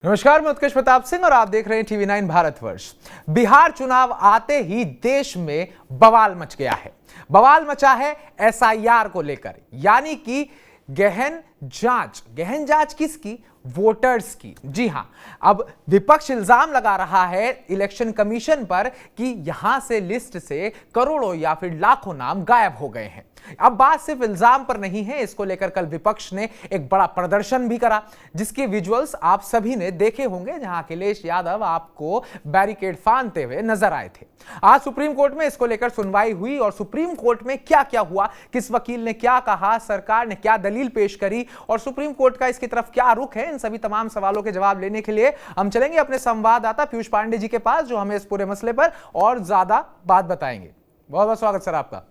नमस्कार, मैं उत्कृष्ट प्रताप सिंह और आप देख रहे हैं टीवी 9 भारतवर्ष। बिहार चुनाव आते ही देश में बवाल मच गया है। बवाल मचा है एसआईआर को लेकर, यानी कि गहन जांच किसकी? वोटर्स की। जी हां, अब विपक्ष इल्जाम लगा रहा है इलेक्शन कमीशन पर कि यहां से लिस्ट से करोड़ों या फिर लाखों नाम गायब हो गए हैं। अब बात सिर्फ इल्जाम पर नहीं है, इसको लेकर कल विपक्ष ने एक बड़ा प्रदर्शन भी करा, जिसके विजुअल्स आप सभी ने देखे होंगे, जहां अखिलेश यादव आपको बैरिकेड फांदते हुए नजर आए थे। आज सुप्रीम कोर्ट में इसको लेकर सुनवाई हुई और सुप्रीम कोर्ट में क्या क्या हुआ, किस वकील ने क्या कहा, सरकार ने क्या दलील पेश करी और सुप्रीम कोर्ट का इसकी तरफ क्या रुख है, इन सभी तमाम सवालों के जवाब लेने के लिए हम चलेंगे अपने संवाददाता पीयूष पांडे जी के पास, जो हमें इस पूरे मसले पर और ज्यादा बात बताएंगे। बहुत बहुत स्वागत सर आपका।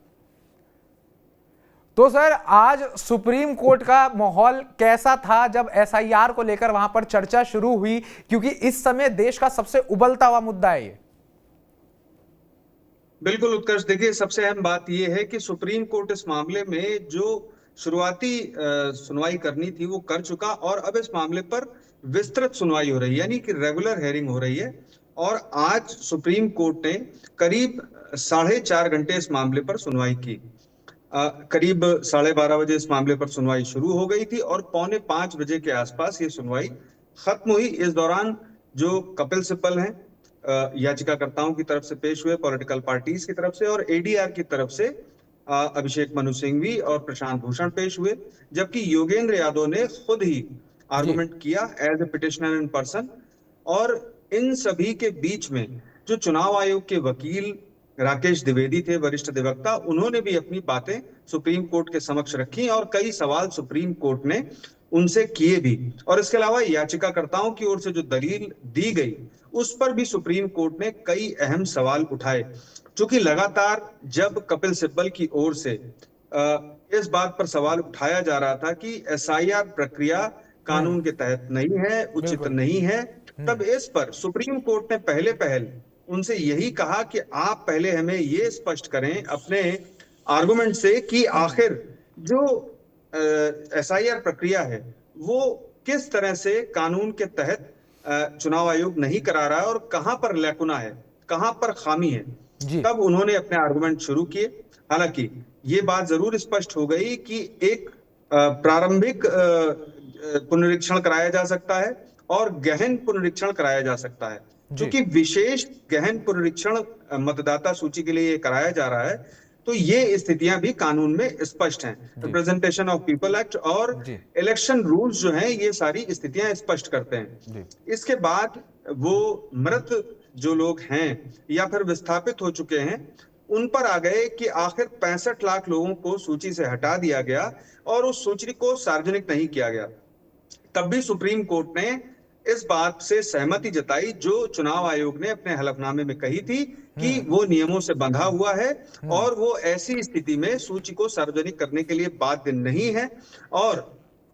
तो सर, आज सुप्रीम कोर्ट का माहौल कैसा था जब एसआईआर को लेकर वहां पर चर्चा शुरू हुई, क्योंकि इस समय देश का सबसे उबलता हुआ मुद्दा है ये। बिल्कुल उत्कर्ष, देखिए सबसे अहम बात यह है कि सुप्रीम कोर्ट इस मामले में जो शुरुआती सुनवाई करनी थी वो कर चुका और अब इस मामले पर विस्तृत सुनवाई हो रही है, यानी कि रेगुलर हेयरिंग हो रही है। और आज सुप्रीम कोर्ट ने करीब 4.5 घंटे इस मामले पर सुनवाई की। करीब 12:30 बजे इस मामले पर सुनवाई शुरू हो गई थी और 4:45 बजे के आसपास ये सुनवाई खत्म हुई। इस दौरान जो कपिल सिब्बल हैं, याचिकाकर्ताओं की तरफ से पेश हुए, पॉलिटिकल पार्टीज की तरफ से और एडीआर की तरफ से अभिषेक मनु सिंघवी और प्रशांत भूषण पेश हुए, जबकि योगेंद्र यादव ने खुद ही आर्गुमेंट किया as a petitioner in person. और इन सभी के बीच में जो चुनाव आयोग के वकील राकेश द्विवेदी थे, वरिष्ठ अधिवक्ता, उन्होंने भी अपनी बातें सुप्रीम कोर्ट के समक्ष रखी और कई सवाल सुप्रीम कोर्ट ने उनसे किए भी। और इसके अलावा याचिकाकर्ताओं की ओर से जो दलील दी गई उस पर भी सुप्रीम कोर्ट ने कई अहम सवाल उठाए, क्योंकि लगातार जब कपिल सिब्बल की ओर से इस बात पर सवाल उठाया जा रहा था कि एसआईआर प्रक्रिया कानून के तहत नहीं है, उचित नहीं है, तब इस पर सुप्रीम कोर्ट ने पहल उनसे यही कहा कि आप पहले हमें ये स्पष्ट करें अपने आर्गुमेंट से कि आखिर जो एसआईआर प्रक्रिया है वो किस तरह से कानून के तहत चुनाव आयोग नहीं करा रहा है और कहां पर लैकुना है, कहां पर खामी है। तब उन्होंने अपने आर्गुमेंट शुरू किए। हालांकि ये बात जरूर स्पष्ट हो गई कि एक प्रारंभिक पुनरीक्षण कराया जा सकता है और गहन पुनरीक्षण कराया जा सकता है। क्योंकि विशेष गहन पुनरीक्षण मतदाता सूची के लिए कराया जा रहा है, तो ये स्थितियां भी कानून में स्पष्ट हैं। रिप्रेजेंटेशन ऑफ पीपल एक्ट और इलेक्शन रूल्स जो हैं, ये सारी स्थितियां स्पष्ट करते हैं। इसके बाद वो मृत जो लोग हैं या फिर विस्थापित हो चुके हैं, उन पर आ गए कि आखिर 65 लाख लोगों को सूची से हटा दिया गया और उस सूची को सार्वजनिक नहीं किया गया। तब भी सुप्रीम कोर्ट ने इस बात से सहमति जताई जो चुनाव आयोग ने अपने हलफनामे में कही थी कि वो नियमों से बंधा हुआ है और वो ऐसी स्थिति में सूची को सार्वजनिक करने के लिए बाध्य नहीं है। और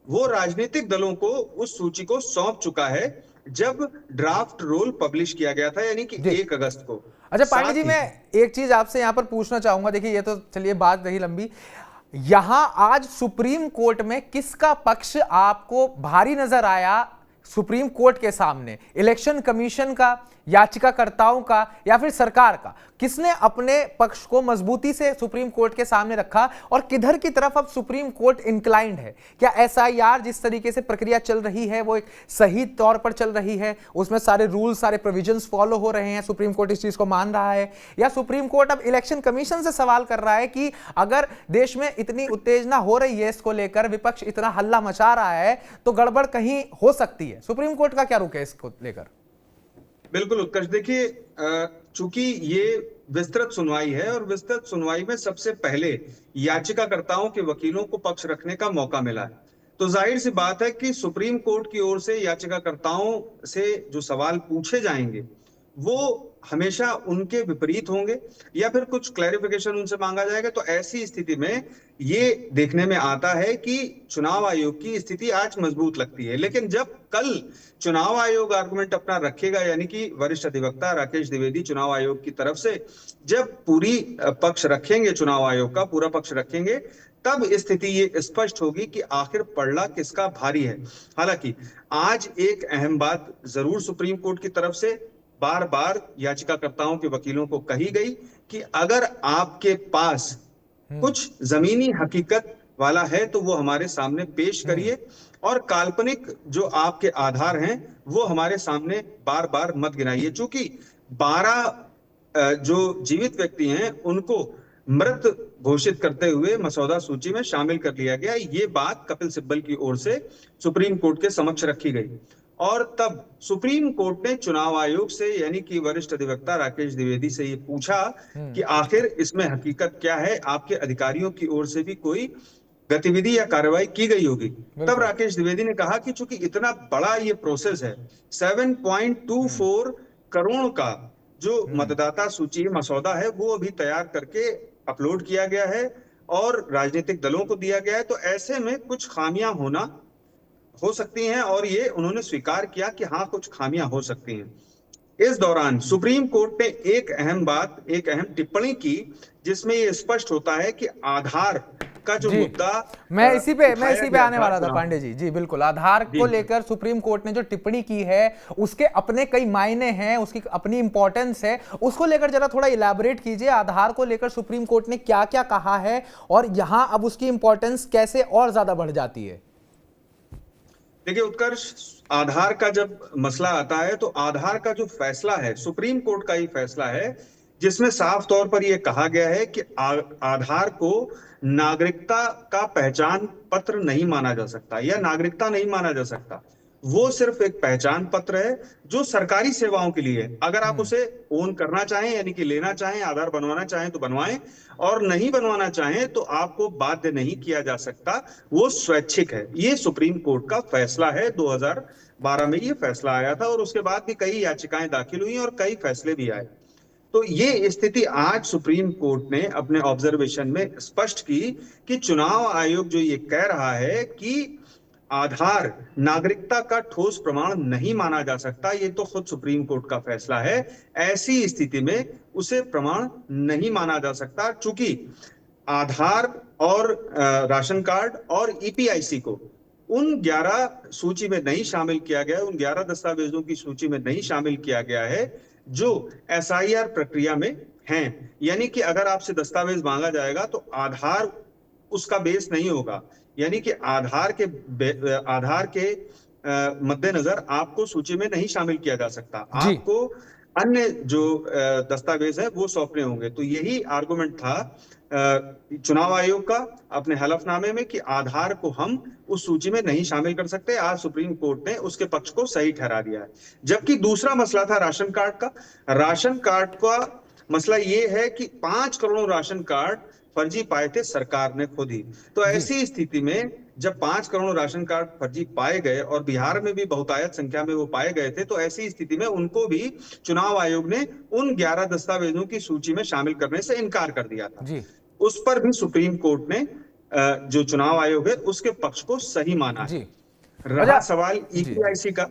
वो राजनीतिक दलों को उस सूची को सौंप चुका है जब ड्राफ्ट रोल पब्लिश किया गया था, यानी कि 1 अगस्त को। अच्छा पांडे जी, मैं एक चीज आपसे यहां पर पूछना चाहूंगा। देखिए, ये तो चलिए बात रही लंबी। यहां आज सुप्रीम कोर्ट में किसका पक्ष आपको भारी नजर आया? सुप्रीम कोर्ट के सामने इलेक्शन कमीशन का, याचिकाकर्ताओं का या फिर सरकार का? किसने अपने पक्ष को मजबूती से सुप्रीम कोर्ट के सामने रखा और किधर की तरफ अब सुप्रीम कोर्ट इंक्लाइंड है? क्या एसआईआर जिस तरीके से प्रक्रिया चल रही है वो एक सही तौर पर चल रही है, उसमें सारे रूल्स, सारे प्रोविजंस फॉलो हो रहे हैं, सुप्रीम कोर्ट इस चीज को मान रहा है, या सुप्रीम कोर्ट अब इलेक्शन कमीशन से सवाल कर रहा है कि अगर देश में इतनी उत्तेजना हो रही है, इसको लेकर विपक्ष इतना हल्ला मचा रहा है, तो गड़बड़ कहीं हो सकती है? सुप्रीम कोर्ट का क्या रुख है इसको लेकर? बिल्कुल उत्कर्ष, देखिए चूंकि ये विस्तृत सुनवाई है और विस्तृत सुनवाई में सबसे पहले याचिकाकर्ताओं के वकीलों को पक्ष रखने का मौका मिला है, तो जाहिर सी बात है कि सुप्रीम कोर्ट की ओर से याचिकाकर्ताओं से जो सवाल पूछे जाएंगे वो हमेशा उनके विपरीत होंगे या फिर कुछ क्लैरिफिकेशन उनसे मांगा जाएगा। तो ऐसी स्थिति में ये देखने में आता है कि चुनाव आयोग की स्थिति आज मजबूत लगती है। लेकिन जब कल चुनाव आयोग आर्गुमेंट अपना रखेगा, यानी कि वरिष्ठ अधिवक्ता राकेश द्विवेदी चुनाव आयोग की तरफ से जब पूरी पक्ष रखेंगे, चुनाव आयोग का पूरा पक्ष रखेंगे, तब स्थिति ये स्पष्ट होगी कि आखिर पलड़ा किसका भारी है। हालांकि आज एक अहम बात जरूर सुप्रीम कोर्ट की तरफ से बार बार याचिकाकर्ताओं के वकीलों को कही गई कि अगर आपके पास कुछ जमीनी हकीकत वाला है तो वो हमारे सामने पेश करिए, और काल्पनिक जो आपके आधार हैं वो हमारे सामने बार बार मत गिनाइए। चूंकि 12 जो जीवित व्यक्ति हैं उनको मृत घोषित करते हुए मसौदा सूची में शामिल कर लिया गया, ये बात कपिल सिब्बल की ओर से सुप्रीम कोर्ट के समक्ष रखी गई। और तब सुप्रीम कोर्ट ने चुनाव आयोग से यानी कि वरिष्ठ अधिवक्ता राकेश द्विवेदी से ये पूछा कि आखिर इसमें हकीकत क्या है, आपके अधिकारियों की ओर से भी कोई गतिविधि या कार्रवाई की गई होगी। तब राकेश द्विवेदी ने कहा कि चूंकि इतना बड़ा ये प्रोसेस है, 7.24 करोड़ का जो मतदाता सूची मसौदा है वो अभी तैयार करके अपलोड किया गया है और राजनीतिक दलों को दिया गया है, तो ऐसे में कुछ खामियां हो सकती हैं, और ये उन्होंने स्वीकार किया कि हाँ कुछ खामियां हो सकती हैं। इस दौरान सुप्रीम कोर्ट ने एक अहम टिप्पणी की जिसमें ये स्पष्ट होता है कि आधार का जो मुद्दा मैं इसी पे आने वाला था चुनाव पांडे जी। जी बिल्कुल, आधार को लेकर सुप्रीम कोर्ट ने जो टिप्पणी की है उसके अपने कई मायने हैं, उसकी अपनी इंपॉर्टेंस है, उसको लेकर जरा थोड़ा इलैबोरेट कीजिए। आधार को लेकर सुप्रीम कोर्ट ने क्या क्या कहा है और यहां अब उसकी इंपॉर्टेंस कैसे और ज्यादा बढ़ जाती है। देखिए उत्कर्ष, आधार का जब मसला आता है तो आधार का जो फैसला है सुप्रीम कोर्ट का ही फैसला है जिसमें साफ तौर पर यह कहा गया है कि आधार को नागरिकता का पहचान पत्र नहीं माना जा सकता या नागरिकता नहीं माना जा सकता। वो सिर्फ एक पहचान पत्र है जो सरकारी सेवाओं के लिए है। अगर आप उसे ओन करना चाहें यानी कि लेना चाहें, आधार बनवाना चाहें तो बनवाएं, और नहीं बनवाना चाहें तो आपको बाध्य नहीं किया जा सकता, वो स्वैच्छिक है। ये सुप्रीम कोर्ट का फैसला है। 2012 में ये फैसला आया था और उसके बाद भी कई याचिकाएं दाखिल हुई और कई फैसले भी आए। तो ये स्थिति आज सुप्रीम कोर्ट ने अपने ऑब्जर्वेशन में स्पष्ट की कि चुनाव आयोग जो ये कह रहा है कि आधार नागरिकता का ठोस प्रमाण नहीं माना जा सकता, ये तो खुद सुप्रीम कोर्ट का फैसला है। ऐसी स्थिति में उसे प्रमाण नहीं माना जा सकता, चूंकि आधार और राशन कार्ड और ईपीआईसी को उन 11 सूची में नहीं शामिल किया गया, उन 11 दस्तावेजों की सूची में नहीं शामिल किया गया है जो एसआईआर प्रक्रिया में हैं। यानी कि अगर आपसे दस्तावेज मांगा जाएगा तो आधार उसका बेस नहीं होगा, यानी कि आधार के मद्देनजर आपको सूची में नहीं शामिल किया जा सकता, आपको अन्य जो दस्तावेज है वो सौंपने होंगे। तो यही आर्गुमेंट था चुनाव आयोग का अपने हलफनामे में कि आधार को हम उस सूची में नहीं शामिल कर सकते। आज सुप्रीम कोर्ट ने उसके पक्ष को सही ठहरा दिया है। जबकि दूसरा मसला था राशन कार्ड का। राशन कार्ड का मसला ये है कि 5 करोड़ राशन कार्ड फर्जी पाए थे सरकार ने खुद ही। तो ऐसी स्थिति में जब 5 करोड़ राशन कार्ड फर्जी पाए गए और बिहार में भी बहुतायत संख्या में वो पाए गए थे, तो ऐसी स्थिति में उनको भी चुनाव आयोग ने उन 11 दस्तावेजों की सूची में शामिल करने से इनकार कर दिया था। उस पर भी सुप्रीम कोर्ट ने जो चुनाव आयोग है उसके पक्ष को सही माना है। रहा सवाल ईपीआईसी का,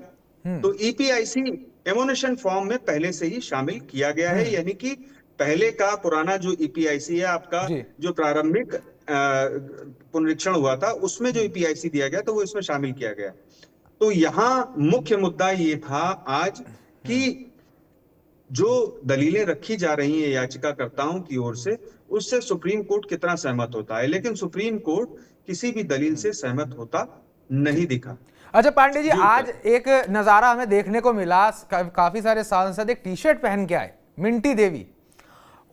तो ईपीआईसी एमोनेशन फॉर्म में पहले से ही शामिल किया गया है, यानी कि पहले का पुराना जो ईपीआईसी है आपका जो प्रारंभिक पुनरीक्षण हुआ था उसमें जो ईपीआईसी दिया गया तो वो इसमें शामिल किया गया। तो यहाँ मुख्य मुद्दा ये था आज कि जो दलीलें रखी जा रही हैं याचिकाकर्ताओं की ओर से उससे सुप्रीम कोर्ट कितना सहमत होता है, लेकिन सुप्रीम कोर्ट किसी भी दलील से सहमत होता नहीं दिखा। अच्छा पांडे जी, आज एक नजारा हमें देखने को मिला, काफी सारे सांसद एक टी शर्ट पहन के आए, मिंटी देवी,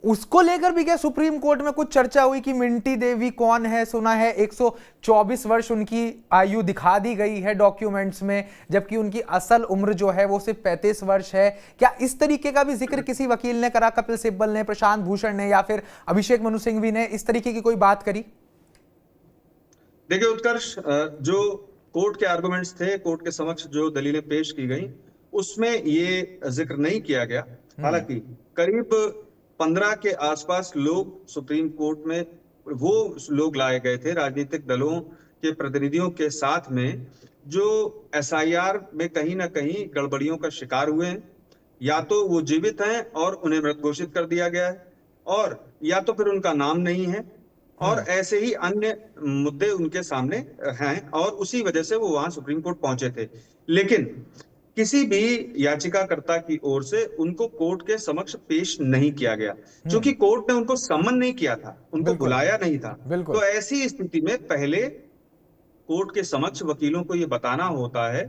उसको लेकर भी क्या सुप्रीम कोर्ट में कुछ चर्चा हुई कि मिंटी देवी कौन है? सुना है 124 वर्ष उनकी आयु दिखा दी गई है डॉक्यूमेंट्स में, जबकि उनकी असल उम्र जो है वो सिर्फ 35 वर्ष है। क्या इस तरीके का भी जिक्र किसी वकील ने करा, कपिल सिब्बल ने, प्रशांत भूषण ने या फिर अभिषेक मनु सिंघवी ने इस तरीके की कोई बात करी? देखिए उत्कर्ष, जो कोर्ट के आर्गुमेंट्स थे, कोर्ट के समक्ष जो दलीलें पेश की गई उसमें ये जिक्र नहीं किया गया। हालांकि करीब 15 के आसपास लोग सुप्रीम कोर्ट में वो लोग लाए गए थे राजनीतिक दलों के प्रतिनिधियों के साथ में जो एसआईआर में कहीं ना कहीं गड़बड़ियों का शिकार हुए हैं, या तो वो जीवित हैं और उन्हें मृत घोषित कर दिया गया है, और या तो फिर उनका नाम नहीं है, और ऐसे ही अन्य मुद्दे उनके सामने हैं और उसी वजह से वो वहां सुप्रीम कोर्ट पहुंचे थे। लेकिन किसी भी याचिकाकर्ता की ओर से उनको कोर्ट के समक्ष पेश नहीं किया गया, क्योंकि कोर्ट ने उनको सम्मन नहीं किया था, उनको बिल्कुल। बुलाया नहीं था। बिल्कुल। तो ऐसी स्थिति में पहले कोर्ट के समक्ष वकीलों को ये बताना होता है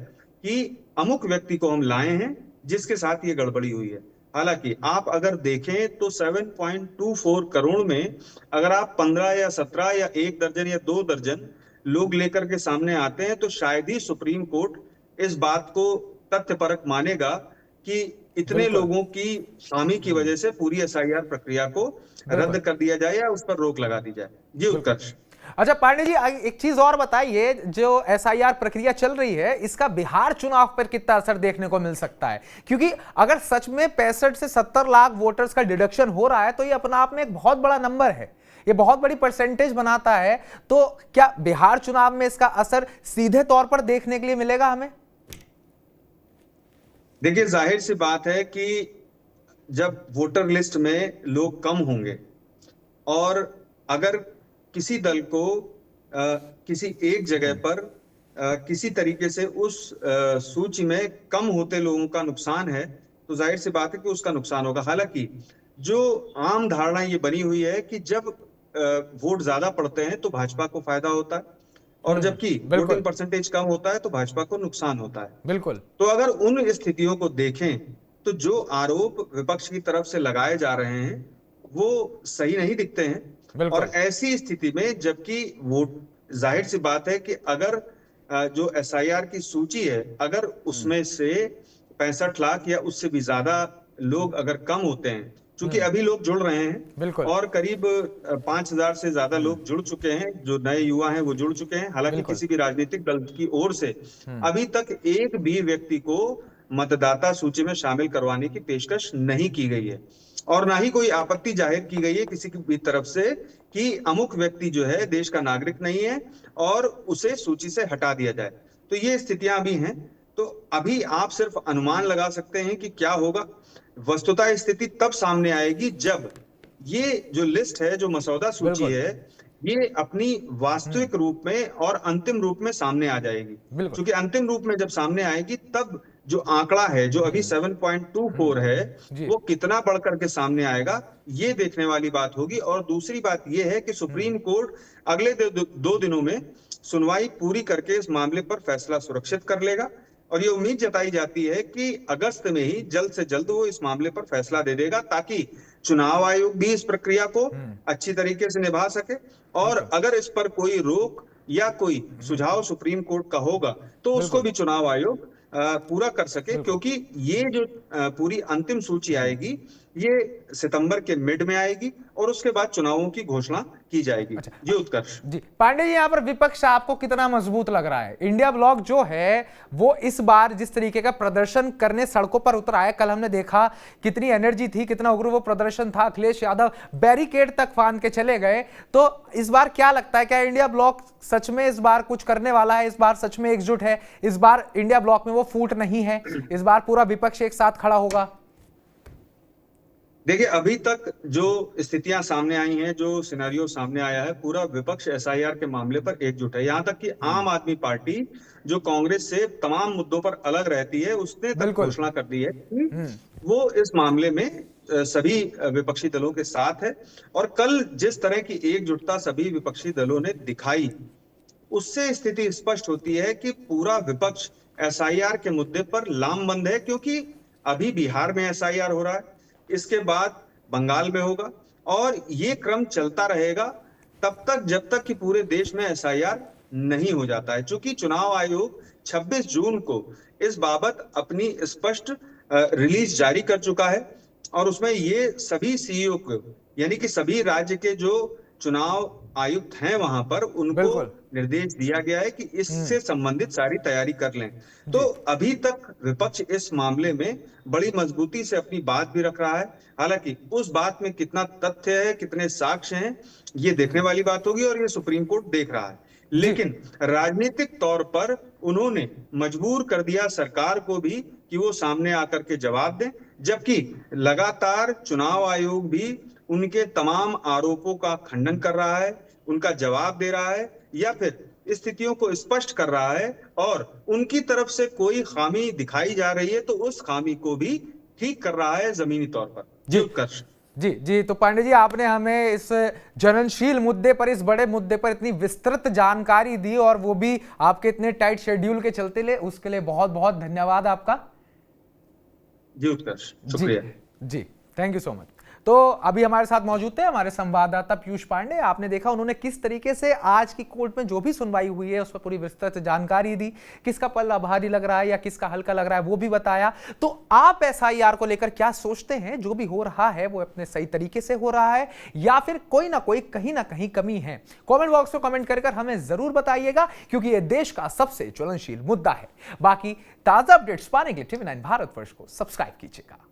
कि अमुक व्यक्ति को हम लाए हैं जिसके साथ ये गड़बड़ी हुई है। हालांकि आप अगर देखें तो 7.24 करोड़ में अगर आप 15 या 17 या 1 दर्जन या 2 दर्जन लोग लेकर के सामने आते हैं तो शायद ही सुप्रीम कोर्ट इस बात को तथ्यपरक मानेगा कि इतने बिल्कुल। लोगों की हामी की वजह से पूरी एसआईआर प्रक्रिया को रद्द बिल्कुल। कर दिया जाए या उस पर रोक लगा दी जाए। जी बिल्कुल। उत्कर्ष। अच्छा पांडे जी, एक चीज और बताइए, जो एसआईआर प्रक्रिया चल रही है इसका बिहार चुनाव पर कितना असर देखने को मिल सकता है? क्योंकि अगर सच में 65 से 70 लाख वोटर्स का डिडक्शन हो रहा है तो ये अपना आप में एक बहुत बड़ा नंबर है, ये बहुत बड़ी परसेंटेज बनाता है। तो क्या बिहार चुनाव में इसका असर सीधे तौर पर देखने के लिए मिलेगा हमें? देखिए, जाहिर सी बात है कि जब वोटर लिस्ट में लोग कम होंगे और अगर किसी दल को किसी एक जगह पर किसी तरीके से उस सूची में कम होते लोगों का नुकसान है तो जाहिर सी बात है कि उसका नुकसान होगा। हालांकि जो आम धारणा ये बनी हुई है कि जब वोट ज्यादा पड़ते हैं तो भाजपा को फायदा होता है और जबकि बिल्कुल। वोटिंग परसेंटेज कम होता है तो भाजपा को नुकसान होता है। बिल्कुल। तो अगर उन स्थितियों को देखें तो जो आरोप विपक्ष की तरफ से लगाए जा रहे हैं वो सही नहीं दिखते हैं। और बिल्कुल। ऐसी स्थिति में जबकि वोट, जाहिर सी बात है कि अगर जो एसआईआर की सूची है अगर उसमें से 65 लाख या उससे भी ज्यादा लोग अगर कम होते हैं, क्योंकि अभी लोग जुड़ रहे हैं बिल्कुल। और करीब 5,000 से ज्यादा लोग जुड़ चुके हैं, जो नए युवा हैं वो जुड़ चुके हैं। हालांकि बिल्कुल। किसी भी राजनीतिक दल की ओर से अभी तक एक भी व्यक्ति को मतदाता सूची में शामिल करवाने की पेशकश नहीं की गई है और ना ही कोई आपत्ति जाहिर की गई है किसी की भी तरफ से कि अमुक व्यक्ति जो है देश का नागरिक नहीं है और उसे सूची से हटा दिया जाए। तो ये स्थितियां भी हैं। तो अभी आप सिर्फ अनुमान लगा सकते हैं कि क्या होगा। वस्तुतः स्थिति तब सामने आएगी जब ये जो लिस्ट है, जो मसौदा सूची बिल्कुल। है, ये अपनी वास्तविक रूप में और अंतिम रूप में सामने आ जाएगी। बिल्कुल। क्योंकि अंतिम रूप में जब सामने आएगी तब जो आंकड़ा है, जो अभी 7.24 है, जी। वो कितना बढ़ करके सामने आएगा ये देखने वाली बात होगी। और दूसरी बात ये है कि सुप्रीम कोर्ट अगले 2 दिनों में सुनवाई पूरी करके इस मामले पर फैसला सुरक्षित कर लेगा और ये उम्मीद जताई जाती है कि अगस्त में ही जल्द से जल्द वो इस मामले पर फैसला दे देगा ताकि चुनाव आयोग भी इस प्रक्रिया को अच्छी तरीके से निभा सके। और बिल्कुल। अगर इस पर कोई रोक या कोई सुझाव सुप्रीम कोर्ट का होगा तो उसको बिल्कुल। भी चुनाव आयोग पूरा कर सके, बिल्कुल। क्योंकि ये जो पूरी अंतिम सूची आएगी ये सितंबर के मिड में आएगी और उसके बाद चुनावों की घोषणा की जाएगी। अच्छा। जी उत्कर्ष। जी पांडे जी, यहाँ पर विपक्ष आपको कितना मजबूत लग रहा है? इंडिया ब्लॉक जो है वो इस बार जिस तरीके का प्रदर्शन करने सड़कों पर उतरा है, कल हमने देखा कितनी एनर्जी थी, कितना उग्र वो प्रदर्शन था। अखिलेश यादव बैरिकेड तक फांद के चले गए। तो इस बार क्या लगता है, क्या इंडिया ब्लॉक सच में इस बार कुछ करने वाला है? इस बार सच में एकजुट है? इस बार इंडिया ब्लॉक में वो फूट नहीं है? इस बार पूरा विपक्ष एक साथ खड़ा होगा? देखिए, अभी तक जो स्थितियां सामने आई हैं, जो सिनेरियो सामने आया है, पूरा विपक्ष एसआईआर के मामले पर एकजुट है। यहां तक कि आम आदमी पार्टी जो कांग्रेस से तमाम मुद्दों पर अलग रहती है उसने तक बिल्कुल। घोषणा कर दी है कि वो इस मामले में सभी विपक्षी दलों के साथ है। और कल जिस तरह की एकजुटता सभी विपक्षी दलों ने दिखाई उससे स्थिति स्पष्ट होती है कि पूरा विपक्ष एसआईआर के मुद्दे पर लामबंद है। क्योंकि अभी बिहार में एसआईआर हो रहा है, इसके बाद बंगाल में होगा और ये क्रम चलता रहेगा तब तक जब तक कि पूरे देश में एसआईआर नहीं हो जाता है। चूंकि चुनाव आयोग 26 जून को इस बाबत अपनी स्पष्ट रिलीज जारी कर चुका है और उसमें ये सभी सीईओ को, यानी कि सभी राज्य के जो चुनाव आयुक्त हैं वहां पर, उनको बिल्कुल। निर्देश दिया गया है कि इससे संबंधित सारी तैयारी कर लें। तो जी। अभी तक विपक्ष इस मामले में बड़ी मजबूती से अपनी बात भी रख रहा है। हालांकि उस बात में कितना तथ्य है, कितने साक्ष्य हैं, ये देखने वाली बात होगी और ये सुप्रीम कोर्ट देख रहा है। लेकिन राजनीतिक तौर पर उन्होंने मजबूर कर दिया सरकार को भी कि वो सामने आकर के जवाब दें, जबकि लगातार चुनाव आयोग भी उनके तमाम आरोपों का खंडन कर रहा है, उनका जवाब दे रहा है या फिर स्थितियों को स्पष्ट कर रहा है, और उनकी तरफ से कोई खामी दिखाई जा रही है तो उस खामी को भी ठीक कर रहा है जमीनी तौर पर। जी जी उत्कर्ष। जी जी, तो पांडे जी, आपने हमें इस जननशील मुद्दे पर, इस बड़े मुद्दे पर इतनी विस्तृत जानकारी दी, और वो भी आपके इतने टाइट शेड्यूल के चलते ले, उसके लिए बहुत बहुत धन्यवाद आपका। जी उत्कर्ष, जी शुक्रिया। जी, थैंक यू सो मच। तो अभी हमारे साथ मौजूद थे हमारे संवाददाता पीयूष पांडे। आपने देखा उन्होंने किस तरीके से आज की कोर्ट में जो भी सुनवाई हुई है उस पर पूरी विस्तृत जानकारी दी, किसका पल्ला भारी लग रहा है या किसका हल्का लग रहा है वो भी बताया। तो आप एसआईआर को लेकर क्या सोचते हैं? जो भी हो रहा है वो अपने सही तरीके से हो रहा है या फिर कोई ना कोई कहीं ना कहीं कमी है? कमेंट बॉक्स में कमेंट कर हमें जरूर बताइएगा, क्योंकि ये देश का सबसे ज्वलनशील मुद्दा है। बाकी ताजा अपडेट्स पाने के लिए TV9 भारतवर्ष को सब्सक्राइब कीजिएगा।